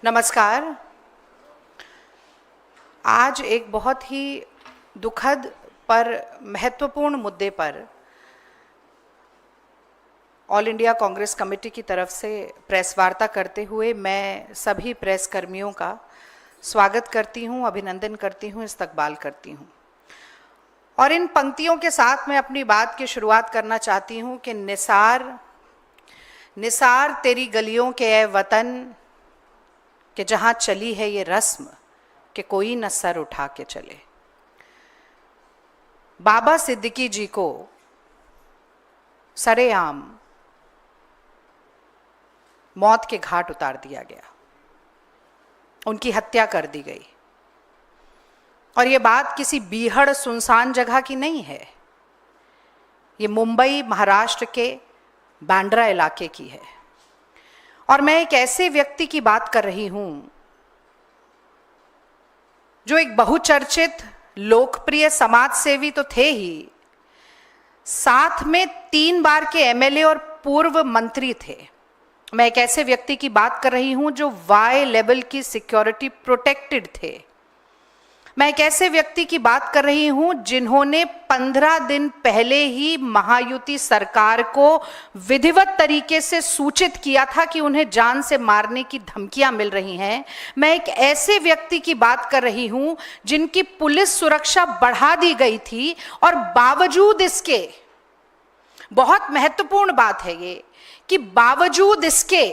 नमस्कार। आज एक बहुत ही दुखद पर महत्वपूर्ण मुद्दे पर ऑल इंडिया कांग्रेस कमेटी की तरफ से प्रेस वार्ता करते हुए मैं सभी प्रेस कर्मियों का स्वागत करती हूं, अभिनंदन करती हूं, इस्तकबाल करती हूं। और इन पंक्तियों के साथ मैं अपनी बात की शुरुआत करना चाहती हूं कि निसार तेरी गलियों के ए वतन कि जहां चली है ये रस्म कि कोई न सर उठा के चले। बाबा सिद्दीकी जी को सरेआम मौत के घाट उतार दिया गया, उनकी हत्या कर दी गई। और ये बात किसी बीहड़ सुनसान जगह की नहीं है, ये मुंबई महाराष्ट्र के बांद्रा इलाके की है। और मैं एक ऐसे व्यक्ति की बात कर रही हूं जो एक बहुचर्चित लोकप्रिय समाज सेवी तो थे ही, साथ में 3 बार के एमएलए और पूर्व मंत्री थे। मैं एक ऐसे व्यक्ति की बात कर रही हूं जो वाई लेवल की सिक्योरिटी प्रोटेक्टेड थे। मैं एक ऐसे व्यक्ति की बात कर रही हूं जिन्होंने 15 दिन पहले ही महायुति सरकार को विधिवत तरीके से सूचित किया था कि उन्हें जान से मारने की धमकियां मिल रही हैं। मैं एक ऐसे व्यक्ति की बात कर रही हूं जिनकी पुलिस सुरक्षा बढ़ा दी गई थी और बावजूद इसके, बहुत महत्वपूर्ण बात है ये, कि बावजूद इसके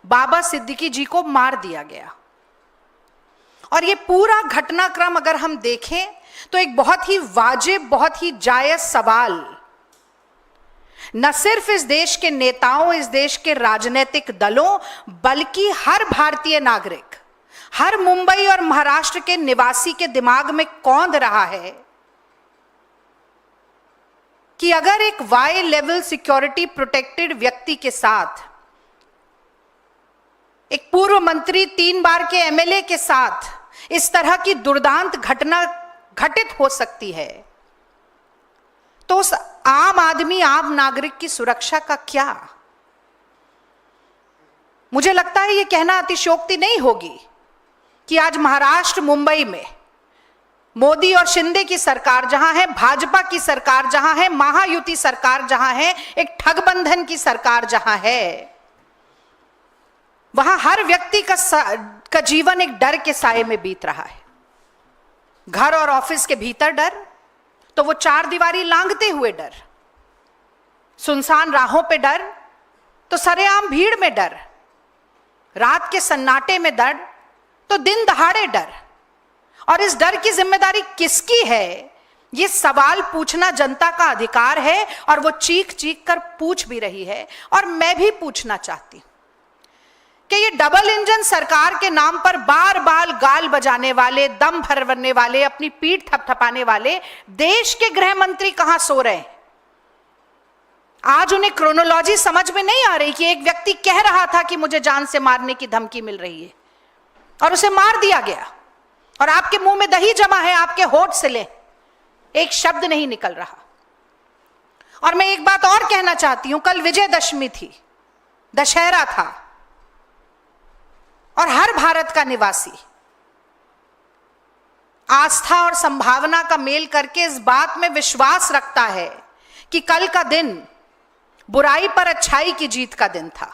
बाबा सिद्दीकी जी को मार दिया गया। और ये पूरा घटनाक्रम अगर हम देखें तो एक बहुत ही वाजिब, बहुत ही जायज सवाल न सिर्फ इस देश के नेताओं, इस देश के राजनीतिक दलों, बल्कि हर भारतीय नागरिक, हर मुंबई और महाराष्ट्र के निवासी के दिमाग में कौंध रहा है कि अगर एक वाई लेवल सिक्योरिटी प्रोटेक्टेड व्यक्ति के साथ, एक पूर्व मंत्री, 3 बार के एमएलए के साथ इस तरह की दुर्दांत घटना घटित हो सकती है, तो उस आम आदमी, आम नागरिक की सुरक्षा का क्या? मुझे लगता है यह कहना अतिशयोक्ति नहीं होगी कि आज महाराष्ट्र, मुंबई में मोदी और शिंदे की सरकार जहां है, भाजपा की सरकार जहां है, महायुति सरकार जहां है, एक ठगबंधन की सरकार जहां है, वहां हर व्यक्ति का जीवन एक डर के साए में बीत रहा है। घर और ऑफिस के भीतर डर, तो वो 4 दीवारी लांघते हुए डर, सुनसान राहों पे डर, तो सरेआम भीड़ में डर, रात के सन्नाटे में डर, तो दिन दहाड़े डर। और इस डर की जिम्मेदारी किसकी है? ये सवाल पूछना जनता का अधिकार है और वो चीख चीख कर पूछ भी रही है। और मैं भी पूछना चाहती हूं कि ये डबल इंजन सरकार के नाम पर बार बार गाल बजाने वाले, दम भरने वाले, अपनी पीठ थपथपाने वाले देश के गृह मंत्री कहां सो रहे हैं? आज उन्हें क्रोनोलॉजी समझ में नहीं आ रही कि एक व्यक्ति कह रहा था कि मुझे जान से मारने की धमकी मिल रही है और उसे मार दिया गया, और आपके मुंह में दही जमा है, आपके होठ से ले एक शब्द नहीं निकल रहा। और मैं एक बात और कहना चाहती हूं, कल विजयदशमी थी, दशहरा था, और हर भारत का निवासी आस्था और संभावना का मेल करके इस बात में विश्वास रखता है कि कल का दिन बुराई पर अच्छाई की जीत का दिन था,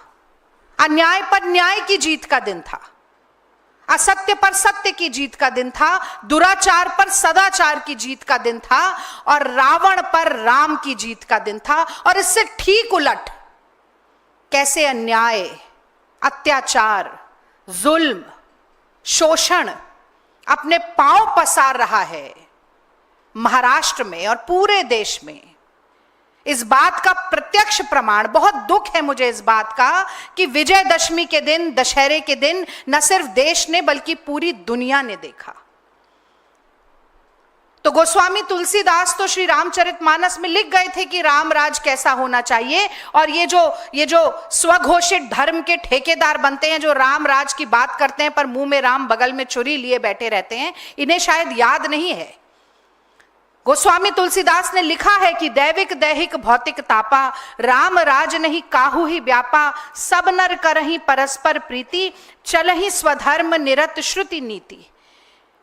अन्याय पर न्याय की जीत का दिन था, असत्य पर सत्य की जीत का दिन था, दुराचार पर सदाचार की जीत का दिन था, और रावण पर राम की जीत का दिन था। और इससे ठीक उलट कैसे अन्याय, अत्याचार, जुल्म, शोषण अपने पांव पसार रहा है महाराष्ट्र में और पूरे देश में। इस बात का प्रत्यक्ष प्रमाण, बहुत दुख है मुझे इस बात का, कि विजयदशमी के दिन, दशहरे के दिन न सिर्फ देश ने बल्कि पूरी दुनिया ने देखा। तो गोस्वामी तुलसीदास तो श्री रामचरितमानस में लिख गए थे कि राम राज कैसा होना चाहिए। और ये जो स्वघोषित धर्म के ठेकेदार बनते हैं, जो राम राज की बात करते हैं पर मुंह में राम बगल में छुरी लिए बैठे रहते हैं, इन्हें शायद याद नहीं है गोस्वामी तुलसीदास ने लिखा है कि दैविक दैहिक भौतिक तापा, राम राज नहीं काहू ही व्यापा, सब नर करही परस्पर प्रीति, चलही स्वधर्म निरत श्रुति नीति।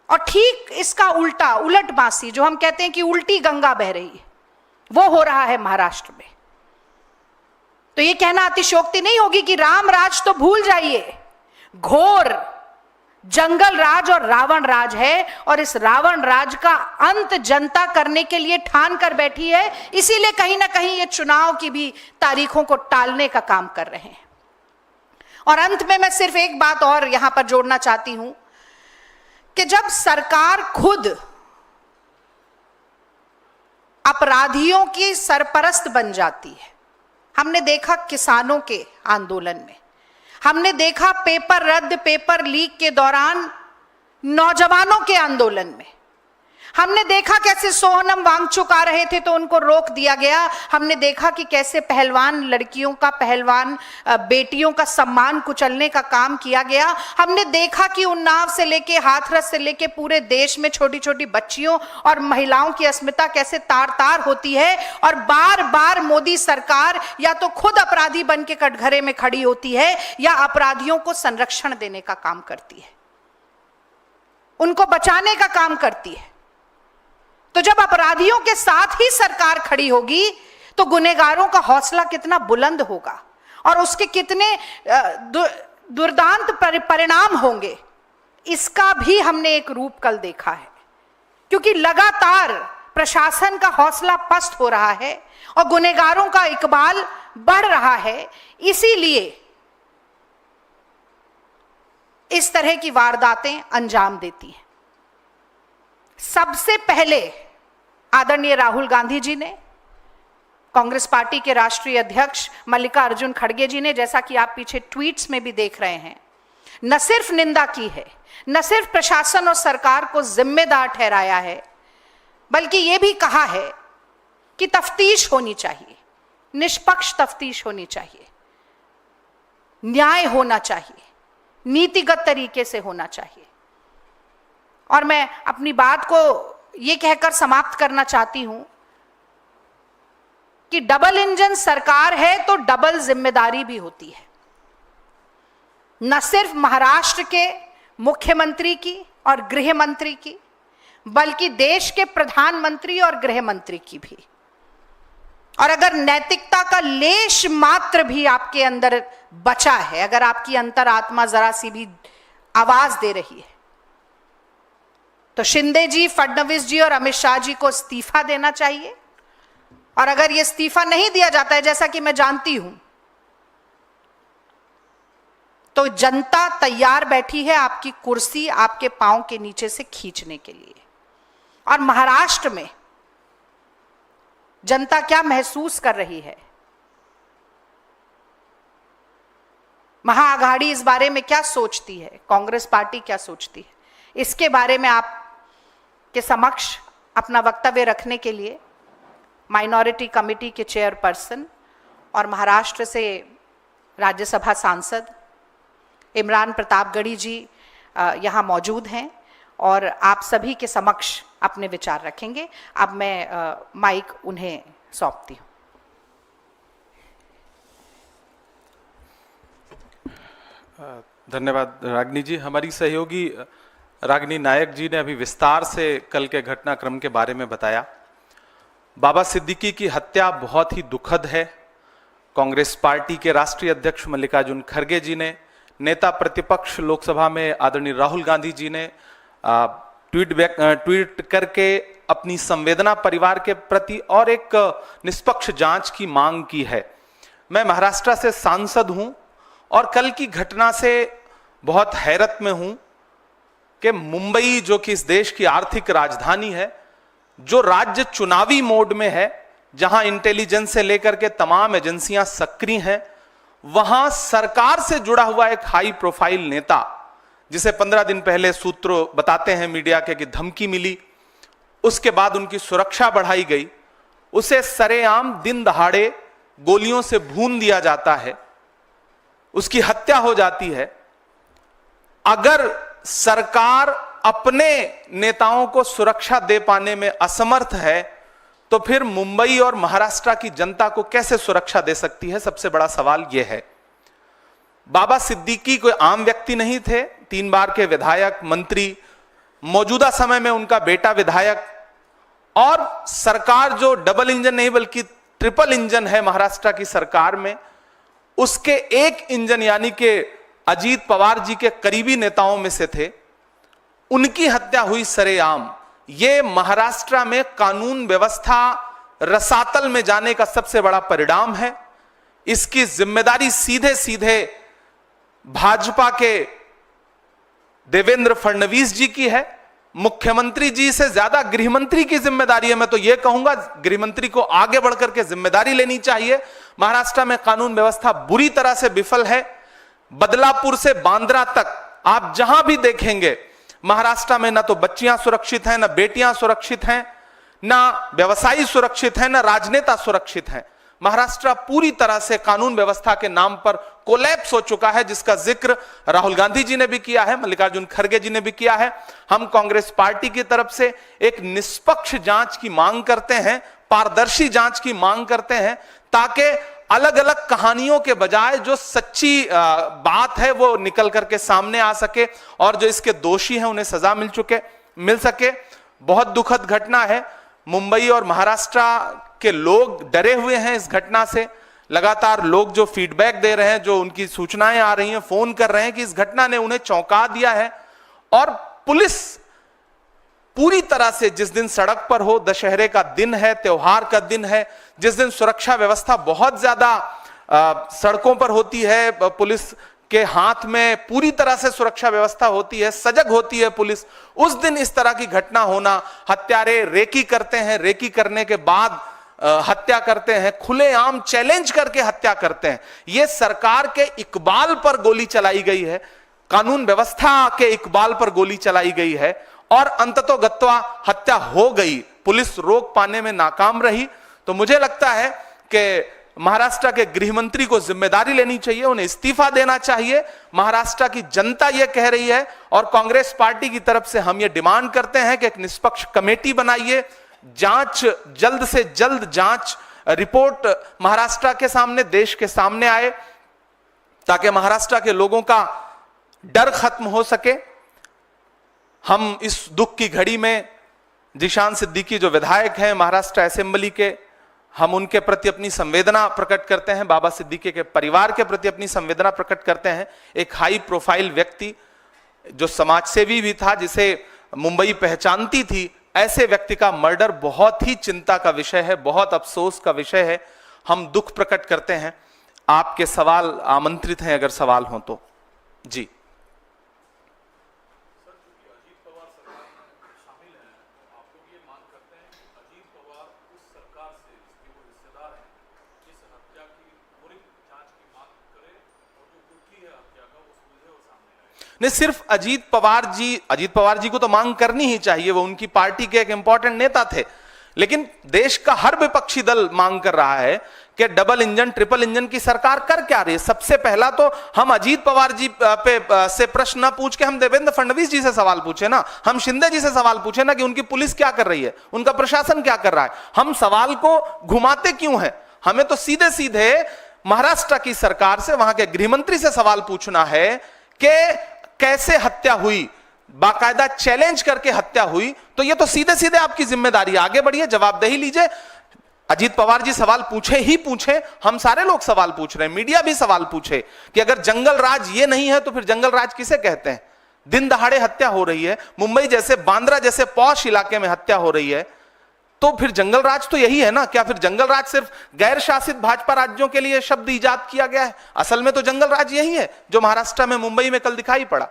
और ठीक इसका उल्टा, उलट बांसी, जो हम कहते हैं कि उल्टी गंगा बह रही है, वो हो रहा है महाराष्ट्र में। तो ये कहना अतिशयोक्ति नहीं होगी कि राम राज तो भूल जाइए, घोर जंगल राज और रावण राज है, और इस रावण राज का अंत जनता करने के लिए ठान कर बैठी है। इसीलिए कहीं ना कहीं ये चुनाव की भी तारीखों को टालने का काम कर रहे हैं। और अंत में मैं सिर्फ एक बात और यहां पर जोड़ना चाहती हूं कि जब सरकार खुद अपराधियों की सरपरस्त बन जाती है, हमने देखा किसानों के आंदोलन में, हमने देखा पेपर रद्द पेपर लीक के दौरान नौजवानों के आंदोलन में, हमने देखा कैसे सोहनम वांगचुक आ रहे थे तो उनको रोक दिया गया, हमने देखा कि कैसे पहलवान लड़कियों का, पहलवान बेटियों का सम्मान कुचलने का काम किया गया, हमने देखा कि उन्नाव से लेके हाथरस से लेके पूरे देश में छोटी छोटी बच्चियों और महिलाओं की अस्मिता कैसे तार तार होती है, और बार बार मोदी सरकार या तो खुद अपराधी बन के कटघरे में खड़ी होती है या अपराधियों को संरक्षण देने का काम करती है, उनको बचाने का काम करती है। तो जब अपराधियों के साथ ही सरकार खड़ी होगी तो गुनहगारों का हौसला कितना बुलंद होगा और उसके कितने दुर्दांत परिणाम होंगे, इसका भी हमने एक रूप कल देखा है। क्योंकि लगातार प्रशासन का हौसला पस्त हो रहा है और गुनहगारों का इकबाल बढ़ रहा है, इसीलिए इस तरह की वारदातें अंजाम देती हैं। सबसे पहले आदरणीय राहुल गांधी जी ने, कांग्रेस पार्टी के राष्ट्रीय अध्यक्ष मल्लिकार्जुन खड़गे जी ने, जैसा कि आप पीछे ट्वीट्स में भी देख रहे हैं, न सिर्फ निंदा की है, न सिर्फ प्रशासन और सरकार को जिम्मेदार ठहराया है, बल्कि यह भी कहा है कि तफ्तीश होनी चाहिए, निष्पक्ष तफ्तीश होनी चाहिए, न्याय होना चाहिए, नीतिगत तरीके से होना चाहिए। और मैं अपनी बात को यह कहकर समाप्त करना चाहती हूं कि डबल इंजन सरकार है तो डबल जिम्मेदारी भी होती है, न सिर्फ महाराष्ट्र के मुख्यमंत्री की और गृह मंत्री की, बल्कि देश के प्रधानमंत्री और गृह मंत्री की भी। और अगर नैतिकता का लेश मात्र भी आपके अंदर बचा है, अगर आपकी अंतरात्मा जरा सी भी आवाज दे रही है, तो शिंदे जी, फडणवीस जी और अमित शाह जी को इस्तीफा देना चाहिए। और अगर यह इस्तीफा नहीं दिया जाता है, जैसा कि मैं जानती हूं, तो जनता तैयार बैठी है आपकी कुर्सी आपके पांव के नीचे से खींचने के लिए। और महाराष्ट्र में जनता क्या महसूस कर रही है, महाआघाड़ी इस बारे में क्या सोचती है, कांग्रेस पार्टी क्या सोचती है, इसके बारे में आप के समक्ष अपना वक्तव्य रखने के लिए माइनॉरिटी कमेटी के चेयरपर्सन और महाराष्ट्र से राज्यसभा सांसद इमरान प्रतापगढ़ी जी यहाँ मौजूद हैं और आप सभी के समक्ष अपने विचार रखेंगे। अब मैं माइक उन्हें सौंपती हूँ। धन्यवाद रागिनी जी। हमारी सहयोगी रागिनी नायक जी ने अभी विस्तार से कल के घटनाक्रम के बारे में बताया। बाबा सिद्दीकी की हत्या बहुत ही दुखद है। कांग्रेस पार्टी के राष्ट्रीय अध्यक्ष मल्लिकार्जुन खड़गे जी ने, नेता प्रतिपक्ष लोकसभा में आदरणीय राहुल गांधी जी ने ट्वीट करके अपनी संवेदना परिवार के प्रति और एक निष्पक्ष जांच की मांग की है। मैं महाराष्ट्र से सांसद हूं और कल की घटना से बहुत हैरत में हूं कि मुंबई, जो कि इस देश की आर्थिक राजधानी है, जो राज्य चुनावी मोड में है, जहां इंटेलिजेंस से लेकर के तमाम एजेंसियां सक्रिय हैं, वहां सरकार से जुड़ा हुआ एक हाई प्रोफाइल नेता, जिसे 15 दिन पहले सूत्र बताते हैं मीडिया के कि धमकी मिली, उसके बाद उनकी सुरक्षा बढ़ाई गई, उसे सरेआम दिन दहाड़े गोलियों से भून दिया जाता है, उसकी हत्या हो जाती है। अगर सरकार अपने नेताओं को सुरक्षा दे पाने में असमर्थ है, तो फिर मुंबई और महाराष्ट्र की जनता को कैसे सुरक्षा दे सकती है? सबसे बड़ा सवाल यह है। बाबा सिद्दीकी कोई आम व्यक्ति नहीं थे, 3 बार के विधायक, मंत्री, मौजूदा समय में उनका बेटा विधायक, और सरकार जो डबल इंजन नहीं बल्कि ट्रिपल इंजन है महाराष्ट्र की सरकार में, उसके एक इंजन यानी कि अजीत पवार जी के करीबी नेताओं में से थे, उनकी हत्या हुई सरेआम। यह महाराष्ट्र में कानून व्यवस्था रसातल में जाने का सबसे बड़ा परिणाम है। इसकी जिम्मेदारी सीधे सीधे भाजपा के देवेंद्र फडणवीस जी की है। मुख्यमंत्री जी से ज्यादा गृहमंत्री की जिम्मेदारी है। मैं तो यह कहूंगा गृहमंत्री को आगे बढ़कर के जिम्मेदारी लेनी चाहिए। महाराष्ट्र में कानून व्यवस्था बुरी तरह से विफल है। बदलापुर से बांद्रा तक आप जहां भी देखेंगे महाराष्ट्र में ना तो बच्चियां सुरक्षित हैं, ना बेटियां सुरक्षित हैं, ना व्यवसायी सुरक्षित हैं, ना राजनेता सुरक्षित हैं। महाराष्ट्र पूरी तरह से कानून व्यवस्था के नाम पर कोलैप्स हो चुका है, जिसका जिक्र राहुल गांधी जी ने भी किया है, मल्लिकार्जुन खड़गे जी ने भी किया है। हम कांग्रेस पार्टी की तरफ से एक निष्पक्ष जांच की मांग करते हैं, पारदर्शी जांच की मांग करते हैं, ताकि अलग अलग कहानियों के बजाय जो सच्ची बात है वो निकल करके सामने आ सके और जो इसके दोषी हैं उन्हें सजा मिल सके। बहुत दुखद घटना है। मुंबई और महाराष्ट्र के लोग डरे हुए हैं इस घटना से। लगातार लोग जो फीडबैक दे रहे हैं, जो उनकी सूचनाएं आ रही हैं, फोन कर रहे हैं कि इस घटना ने उन्हें चौंका दिया है। और पुलिस पूरी तरह से, जिस दिन सड़क पर हो, दशहरे का दिन है, त्योहार का दिन है, जिस दिन सुरक्षा व्यवस्था बहुत ज्यादा सड़कों पर होती है, पुलिस के हाथ में पूरी तरह से सुरक्षा व्यवस्था होती है, सजग होती है पुलिस, उस दिन इस तरह की घटना होना, हत्यारे रेकी करते हैं, रेकी करने के बाद हत्या करते हैं, खुलेआम चैलेंज करके हत्या करते हैं। यह सरकार के इकबाल पर गोली चलाई गई है, कानून व्यवस्था के इकबाल पर गोली चलाई गई है और अंततोगत्वा हत्या हो गई। पुलिस रोक पाने में नाकाम रही। तो मुझे लगता है कि महाराष्ट्र के गृह मंत्री को जिम्मेदारी लेनी चाहिए, उन्हें इस्तीफा देना चाहिए। महाराष्ट्र की जनता यह कह रही है और कांग्रेस पार्टी की तरफ से हम यह डिमांड करते हैं कि एक निष्पक्ष कमेटी बनाइए, जांच, जल्द से जल्द जांच रिपोर्ट महाराष्ट्र के सामने, देश के सामने आए, ताकि महाराष्ट्र के लोगों का डर खत्म हो सके। हम इस दुख की घड़ी में जिशान सिद्दीकी जो विधायक हैं महाराष्ट्र असेंबली के, हम उनके प्रति अपनी संवेदना प्रकट करते हैं, बाबा सिद्दीकी के परिवार के प्रति अपनी संवेदना प्रकट करते हैं। एक हाई प्रोफाइल व्यक्ति जो समाजसेवी भी था, जिसे मुंबई पहचानती थी, ऐसे व्यक्ति का मर्डर बहुत ही चिंता का विषय है, बहुत अफसोस का विषय है। हम दुख प्रकट करते हैं। आपके सवाल आमंत्रित हैं, अगर सवाल हो तो। जी। नहीं, सिर्फ अजीत पवार जी को तो मांग करनी ही चाहिए, वो उनकी पार्टी के एक इंपॉर्टेंट नेता थे, लेकिन देश का हर विपक्षी दल मांग कर रहा है कि डबल इंजन, ट्रिपल इंजन की सरकार कर क्या रही है। सबसे पहला तो हम अजीत पवार जी पे से प्रश्न ना पूछ के हम देवेंद्र फडणवीस जी से सवाल पूछे ना, हम शिंदे जी से सवाल पूछे ना कि उनकी पुलिस क्या कर रही है, उनका प्रशासन क्या कर रहा है। हम सवाल को घुमाते क्यों है? हमें तो सीधे सीधे महाराष्ट्र की सरकार से, वहां के गृहमंत्री से सवाल पूछना है कि कैसे हत्या हुई, बाकायदा चैलेंज करके हत्या हुई। तो ये तो सीधे सीधे आपकी जिम्मेदारी है, आगे बढ़िए, जवाबदेही लीजिए। अजीत पवार जी सवाल पूछे ही पूछे, हम सारे लोग सवाल पूछ रहे हैं, मीडिया भी सवाल पूछे कि अगर जंगल राज ये नहीं है तो फिर जंगल राज किसे कहते हैं। दिन दहाड़े हत्या हो रही है, मुंबई जैसे, बांद्रा जैसे पॉश इलाके में हत्या हो रही है, तो फिर जंगल राज तो यही है ना। क्या फिर जंगल राज सिर्फ गैर शासित भाजपा राज्यों के लिए शब्द इजाद किया गया है? असल में तो जंगल राज यही है जो महाराष्ट्र में, मुंबई में कल दिखाई पड़ा।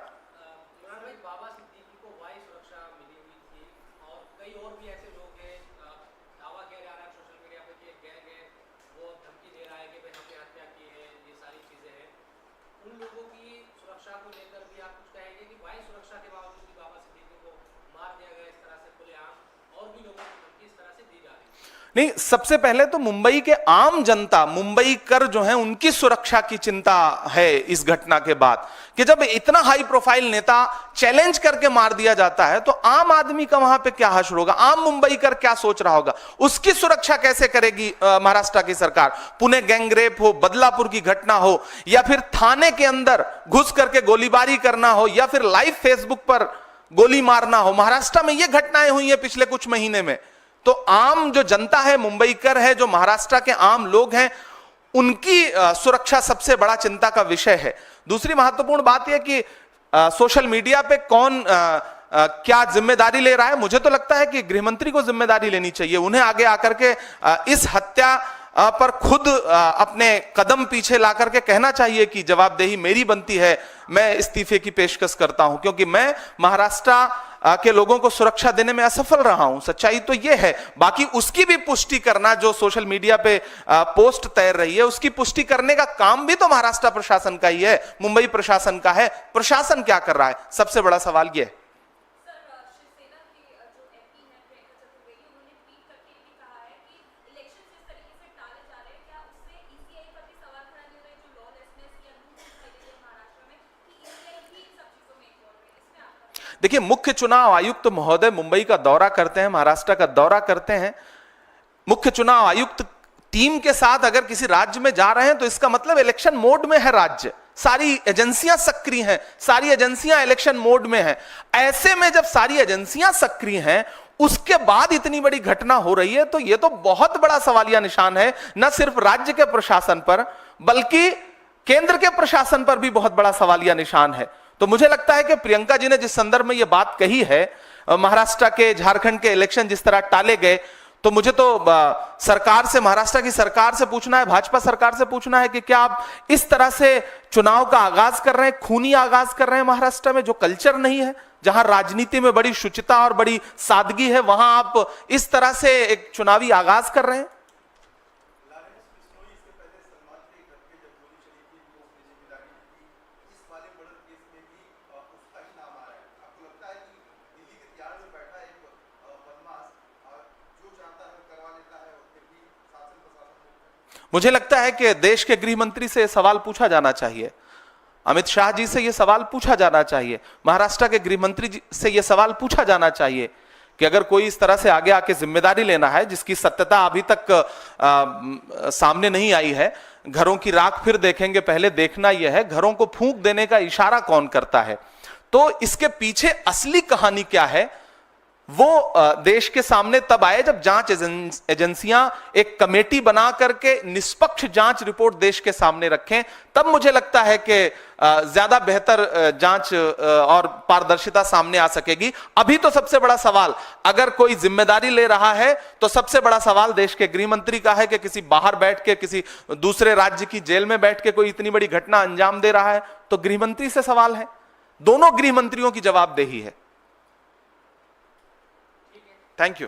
नहीं, सबसे पहले तो मुंबई के आम जनता, मुंबईकर जो है, उनकी सुरक्षा की चिंता है इस घटना के बाद, कि जब इतना हाई प्रोफाइल नेता चैलेंज करके मार दिया जाता है तो आम आदमी का वहां पे क्या हश्र होगा, आम मुंबईकर क्या सोच रहा होगा, उसकी सुरक्षा कैसे करेगी महाराष्ट्र की सरकार। पुणे गैंगरेप हो, बदलापुर की घटना हो, या फिर थाने के अंदर घुस करके गोलीबारी करना हो, या फिर लाइव फेसबुक पर गोली मारना हो, महाराष्ट्र में ये घटनाएं हुई है पिछले कुछ महीने में। तो आम जो जनता है, मुंबईकर है, जो महाराष्ट्र के आम लोग हैं, उनकी सुरक्षा सबसे बड़ा चिंता का विषय है। दूसरी महत्वपूर्ण बात यह कि सोशल मीडिया पे कौन क्या जिम्मेदारी ले रहा है। मुझे तो लगता है कि गृहमंत्री को जिम्मेदारी लेनी चाहिए, उन्हें आगे आकर के इस हत्या पर खुद अपने कदम पीछे ला करके कहना चाहिए कि जवाबदेही मेरी बनती है, मैं इस्तीफे की पेशकश करता हूं, क्योंकि मैं महाराष्ट्र के लोगों को सुरक्षा देने में असफल रहा हूं। सच्चाई तो यह है। बाकी उसकी भी पुष्टि करना, जो सोशल मीडिया पे पोस्ट तैर रही है, उसकी पुष्टि करने का काम भी तो महाराष्ट्र प्रशासन का ही है, मुंबई प्रशासन का है। प्रशासन क्या कर रहा है, सबसे बड़ा सवाल यह है। देखिए, मुख्य चुनाव आयुक्त महोदय मुंबई का दौरा करते हैं, महाराष्ट्र का दौरा करते हैं। मुख्य चुनाव आयुक्त टीम के साथ अगर किसी राज्य में जा रहे हैं तो इसका मतलब इलेक्शन मोड में है राज्य, सारी एजेंसियां सक्रिय हैं, सारी एजेंसियां इलेक्शन मोड में हैं। ऐसे में जब सारी एजेंसियां सक्रिय हैं, उसके बाद इतनी बड़ी घटना हो रही है, तो यह तो बहुत बड़ा सवालिया निशान है, न सिर्फ राज्य के प्रशासन पर बल्कि केंद्र के प्रशासन पर भी बहुत बड़ा सवालिया निशान है। तो मुझे लगता है कि प्रियंका जी ने जिस संदर्भ में यह बात कही है, महाराष्ट्र के, झारखंड के इलेक्शन जिस तरह टाले गए, तो मुझे तो सरकार से, महाराष्ट्र की सरकार से पूछना है, भाजपा सरकार से पूछना है कि क्या आप इस तरह से चुनाव का आगाज कर रहे हैं, खूनी आगाज कर रहे हैं महाराष्ट्र में, जो कल्चर नहीं है, जहां राजनीति में बड़ी शुचिता और बड़ी सादगी है, वहां आप इस तरह से एक चुनावी आगाज कर रहे हैं। मुझे लगता है कि देश के गृह मंत्री से यह सवाल पूछा जाना चाहिए, अमित शाह जी से यह सवाल पूछा जाना चाहिए, महाराष्ट्र के गृह मंत्री जी से यह सवाल पूछा जाना चाहिए कि अगर कोई इस तरह से आगे आके जिम्मेदारी लेना है जिसकी सत्यता अभी तक सामने नहीं आई है, घरों की राख फिर देखेंगे, पहले देखना यह है घरों को फूंक देने का इशारा कौन करता है। तो इसके पीछे असली कहानी क्या है, वो देश के सामने तब आए जब जांच एजेंसियां एक कमेटी बना करके निष्पक्ष जांच रिपोर्ट देश के सामने रखें, तब मुझे लगता है कि ज्यादा बेहतर जांच और पारदर्शिता सामने आ सकेगी। अभी तो सबसे बड़ा सवाल, अगर कोई जिम्मेदारी ले रहा है तो सबसे बड़ा सवाल देश के गृह मंत्री का है कि किसी बाहर बैठ के, किसी दूसरे राज्य की जेल में बैठ के कोई इतनी बड़ी घटना अंजाम दे रहा है, तो गृह मंत्री से सवाल है। दोनों गृह मंत्रियों की जवाबदेही है। Thank you.